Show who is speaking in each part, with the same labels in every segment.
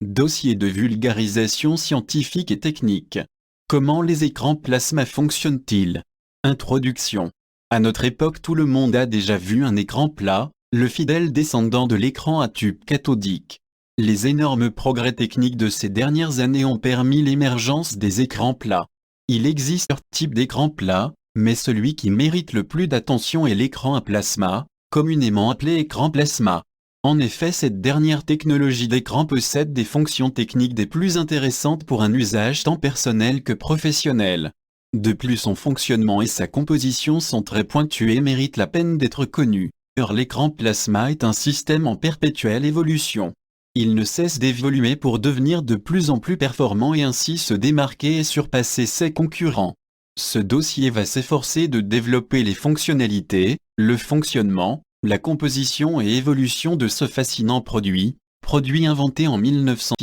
Speaker 1: Dossier de vulgarisation scientifique et technique. Comment les écrans plasma fonctionnent-ils? Introduction. À notre époque, tout le monde a déjà vu un écran plat, le fidèle descendant de l'écran à tube cathodique. Les énormes progrès techniques de ces dernières années ont permis l'émergence des écrans plats. Il existe plusieurs types d'écrans plats, mais celui qui mérite le plus d'attention est l'écran à plasma, communément appelé écran plasma. En effet, cette dernière technologie d'écran possède des fonctions techniques des plus intéressantes pour un usage tant personnel que professionnel. De plus, son fonctionnement et sa composition sont très pointus et méritent la peine d'être connus. L'écran plasma est un système en perpétuelle évolution. Il ne cesse d'évoluer pour devenir de plus en plus performant et ainsi se démarquer et surpasser ses concurrents. Ce dossier va s'efforcer de développer les fonctionnalités, le fonctionnement, la composition et évolution de ce fascinant produit inventé en 1900,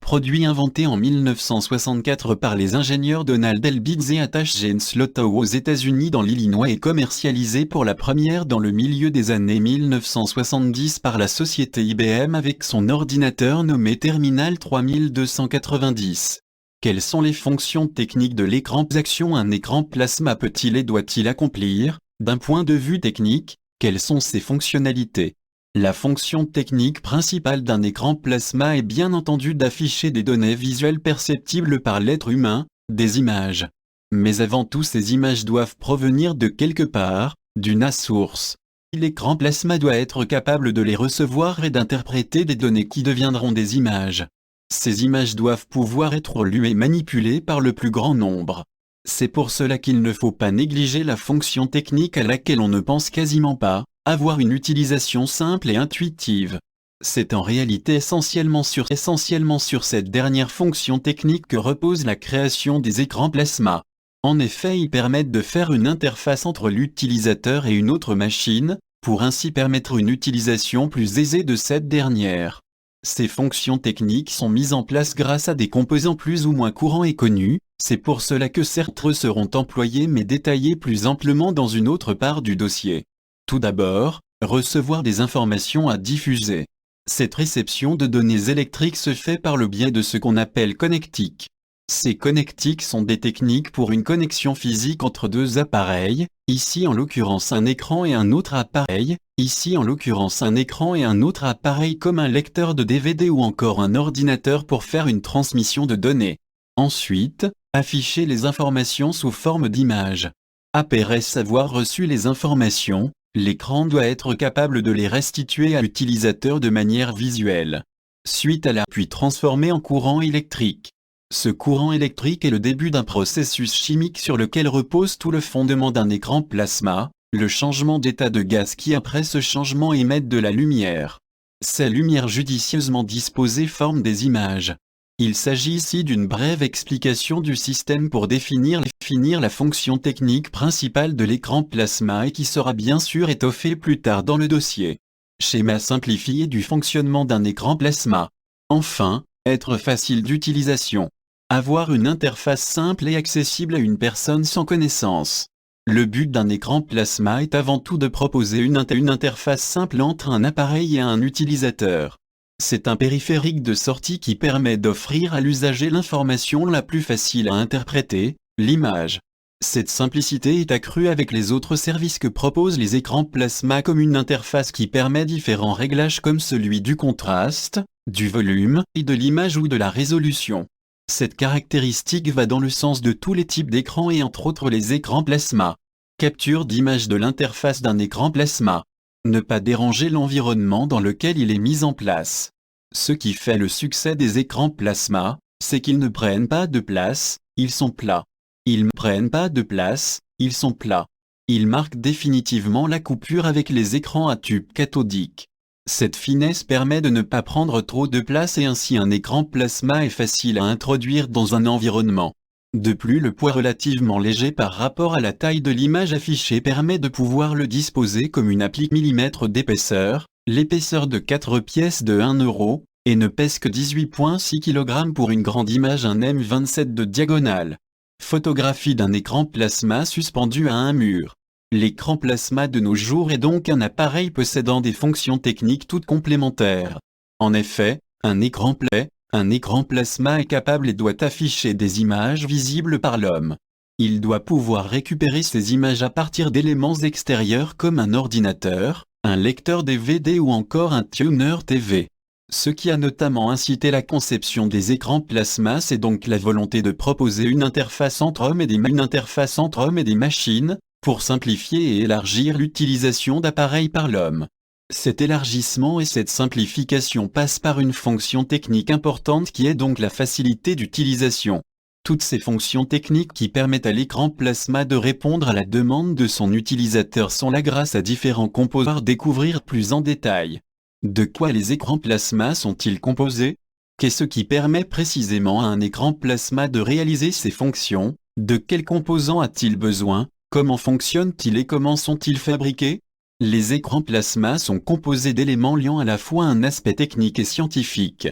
Speaker 1: produit inventé en 1964 par les ingénieurs Donald Elbitz et Atash Genslotow aux États-Unis dans l'Illinois et commercialisé pour la première dans le milieu des années 1970 par la société IBM avec son ordinateur nommé Terminal 3290. Quelles sont les fonctions techniques de l'écran plasma? Un écran plasma peut-il et doit-il accomplir? D'un point de vue technique, quelles sont ses fonctionnalités? La fonction technique principale d'un écran plasma est bien entendu d'afficher des données visuelles perceptibles par l'être humain, des images. Mais avant tout, ces images doivent provenir de quelque part, d'une source. L'écran plasma doit être capable de les recevoir et d'interpréter des données qui deviendront des images. Ces images doivent pouvoir être lues et manipulées par le plus grand nombre. C'est pour cela qu'il ne faut pas négliger la fonction technique à laquelle on ne pense quasiment pas, avoir une utilisation simple et intuitive. C'est en réalité essentiellement sur cette dernière fonction technique que repose la création des écrans plasma. En effet, ils permettent de faire une interface entre l'utilisateur et une autre machine, pour ainsi permettre une utilisation plus aisée de cette dernière. Ces fonctions techniques sont mises en place grâce à des composants plus ou moins courants et connus, c'est pour cela que certains seront employés mais détaillés plus amplement dans une autre part du dossier. Tout d'abord, recevoir des informations à diffuser. Cette réception de données électriques se fait par le biais de ce qu'on appelle connectiques. Ces connectiques sont des techniques pour une connexion physique entre deux appareils, ici en l'occurrence un écran et un autre appareil, comme un lecteur de DVD ou encore un ordinateur pour faire une transmission de données. Ensuite, afficher les informations sous forme d'images. Après avoir reçu les informations, l'écran doit être capable de les restituer à l'utilisateur de manière visuelle. Puis transformer en courant électrique. Ce courant électrique est le début d'un processus chimique sur lequel repose tout le fondement d'un écran plasma, le changement d'état de gaz qui après ce changement émettent de la lumière. Ces lumières judicieusement disposées forment des images. Il s'agit ici d'une brève explication du système pour définir la fonction technique principale de l'écran plasma et qui sera bien sûr étoffée plus tard dans le dossier. Schéma simplifié du fonctionnement d'un écran plasma. Enfin, être facile d'utilisation. Avoir une interface simple et accessible à une personne sans connaissance. Le but d'un écran plasma est avant tout de proposer une interface simple entre un appareil et un utilisateur. C'est un périphérique de sortie qui permet d'offrir à l'usager l'information la plus facile à interpréter, l'image. Cette simplicité est accrue avec les autres services que proposent les écrans plasma comme une interface qui permet différents réglages comme celui du contraste, du volume et de l'image ou de la résolution. Cette caractéristique va dans le sens de tous les types d'écrans et entre autres les écrans plasma. Capture d'image de l'interface d'un écran plasma. Ne pas déranger l'environnement dans lequel il est mis en place. Ce qui fait le succès des écrans plasma, c'est qu'ils ne prennent pas de place, ils sont plats. Ils ne prennent pas de place, ils sont plats. Ils marquent définitivement la coupure avec les écrans à tube cathodique. Cette finesse permet de ne pas prendre trop de place et ainsi un écran plasma est facile à introduire dans un environnement. De plus, le poids relativement léger par rapport à la taille de l'image affichée permet de pouvoir le disposer comme une applique mm d'épaisseur, l'épaisseur de 4 pièces de 1 euro, et ne pèse que 18,6 kg pour une grande image, un M27 de diagonale. Photographie d'un écran plasma suspendu à un mur. L'écran plasma de nos jours est donc un appareil possédant des fonctions techniques toutes complémentaires. En effet, Un écran plasma est capable et doit afficher des images visibles par l'homme. Il doit pouvoir récupérer ces images à partir d'éléments extérieurs comme un ordinateur, un lecteur DVD ou encore un tuner TV. Ce qui a notamment incité la conception des écrans plasma, c'est donc la volonté de proposer une interface entre hommes et des machines, pour simplifier et élargir l'utilisation d'appareils par l'homme. Cet élargissement et cette simplification passent par une fonction technique importante qui est donc la facilité d'utilisation. Toutes ces fonctions techniques qui permettent à l'écran plasma de répondre à la demande de son utilisateur sont là grâce à différents composants à découvrir plus en détail. De quoi les écrans plasma sont-ils composés? Qu'est-ce qui permet précisément à un écran plasma de réaliser ses fonctions? De quels composants a-t-il besoin? Comment fonctionnent-ils et comment sont-ils fabriqués? Les écrans plasma sont composés d'éléments liant à la fois un aspect technique et scientifique.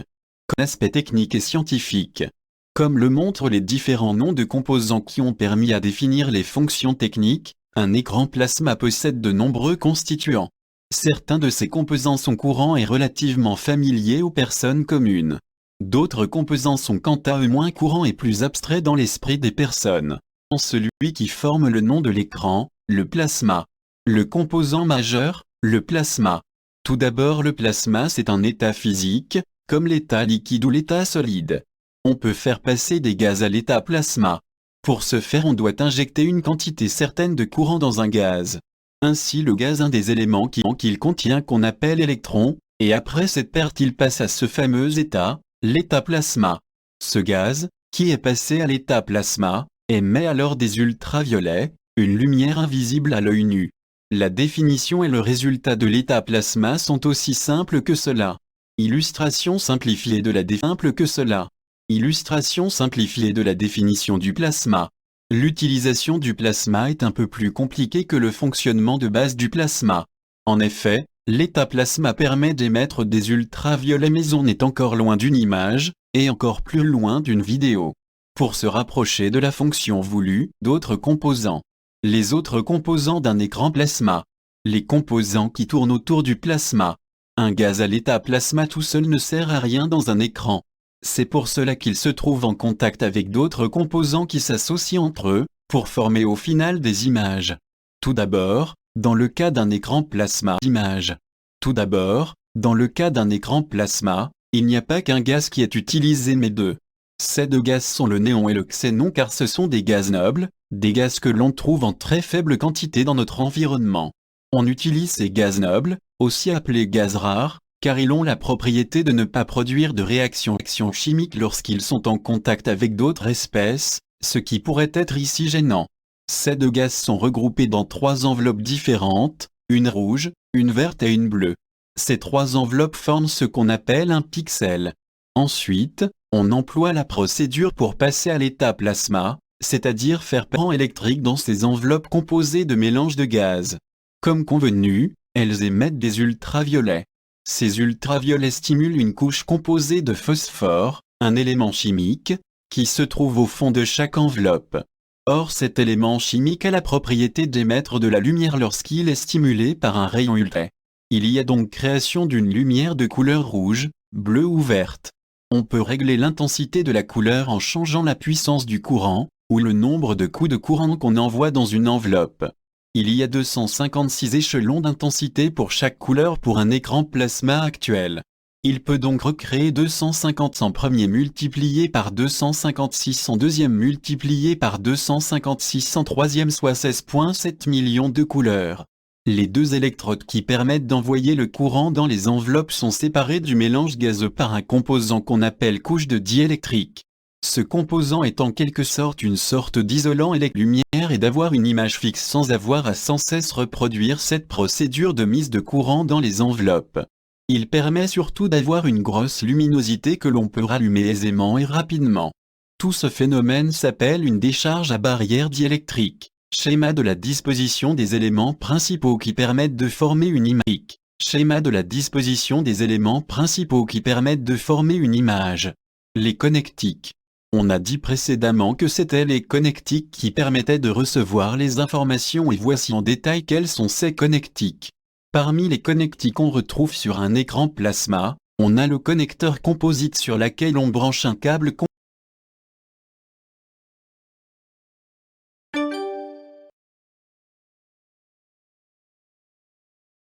Speaker 1: Comme le montrent les différents noms de composants qui ont permis à définir les fonctions techniques, un écran plasma possède de nombreux constituants. Certains de ces composants sont courants et relativement familiers aux personnes communes. D'autres composants sont quant à eux moins courants et plus abstraits dans l'esprit des personnes. Celui qui forme le nom de l'écran, le plasma. Le composant majeur, le plasma. Tout d'abord, le plasma, c'est un état physique, comme l'état liquide ou l'état solide. On peut faire passer des gaz à l'état plasma. Pour ce faire, on doit injecter une quantité certaine de courant dans un gaz. Ainsi, le gaz, un des éléments qu'il contient qu'on appelle électron, et après cette perte, il passe à ce fameux état, l'état plasma. Ce gaz, qui est passé à l'état plasma, émet alors des ultraviolets, une lumière invisible à l'œil nu. La définition et le résultat de l'état plasma sont aussi simples que cela. Illustration simplifiée de la définition du plasma. L'utilisation du plasma est un peu plus compliquée que le fonctionnement de base du plasma. En effet, l'état plasma permet d'émettre des ultraviolets, mais on est encore loin d'une image, et encore plus loin d'une vidéo. Pour se rapprocher de la fonction voulue, d'autres composants. Les autres composants d'un écran plasma. Les composants qui tournent autour du plasma. Un gaz à l'état plasma tout seul ne sert à rien dans un écran. C'est pour cela qu'il se trouve en contact avec d'autres composants qui s'associent entre eux, pour former au final des images. Tout d'abord, dans le cas d'un écran plasma, il n'y a pas qu'un gaz qui est utilisé mais deux. Ces deux gaz sont le néon et le xénon, car ce sont des gaz nobles, des gaz que l'on trouve en très faible quantité dans notre environnement. On utilise ces gaz nobles, aussi appelés gaz rares, car ils ont la propriété de ne pas produire de réaction chimique lorsqu'ils sont en contact avec d'autres espèces, ce qui pourrait être ici gênant. Ces deux gaz sont regroupés dans trois enveloppes différentes, une rouge, une verte et une bleue. Ces trois enveloppes forment ce qu'on appelle un pixel. Ensuite, on emploie la procédure pour passer à l'état plasma, c'est-à-dire faire courant électrique dans ces enveloppes composées de mélanges de gaz. Comme convenu, elles émettent des ultraviolets. Ces ultraviolets stimulent une couche composée de phosphore, un élément chimique, qui se trouve au fond de chaque enveloppe. Or, cet élément chimique a la propriété d'émettre de la lumière lorsqu'il est stimulé par un rayon ultra. Il y a donc création d'une lumière de couleur rouge, bleue ou verte. On peut régler l'intensité de la couleur en changeant la puissance du courant, ou le nombre de coups de courant qu'on envoie dans une enveloppe. Il y a 256 échelons d'intensité pour chaque couleur pour un écran plasma actuel. Il peut donc recréer 250 en premier multiplié par 256 en deuxième multiplié par 256 en troisième, soit 16,7 millions de couleurs. Les deux électrodes qui permettent d'envoyer le courant dans les enveloppes sont séparées du mélange gazeux par un composant qu'on appelle couche de diélectrique. Ce composant est en quelque sorte une sorte d'isolant électrique et d'avoir une image fixe sans avoir à sans cesse reproduire cette procédure de mise de courant dans les enveloppes. Il permet surtout d'avoir une grosse luminosité que l'on peut rallumer aisément et rapidement. Tout ce phénomène s'appelle une décharge à barrière diélectrique. Schéma de la disposition des éléments principaux qui permettent de former une image. Schéma de la disposition des éléments principaux qui permettent de former une image. Les connectiques. On a dit précédemment que c'étaient les connectiques qui permettaient de recevoir les informations, et voici en détail quels sont ces connectiques. Parmi les connectiques, on retrouve sur un écran plasma On a le connecteur composite sur laquelle on branche un câble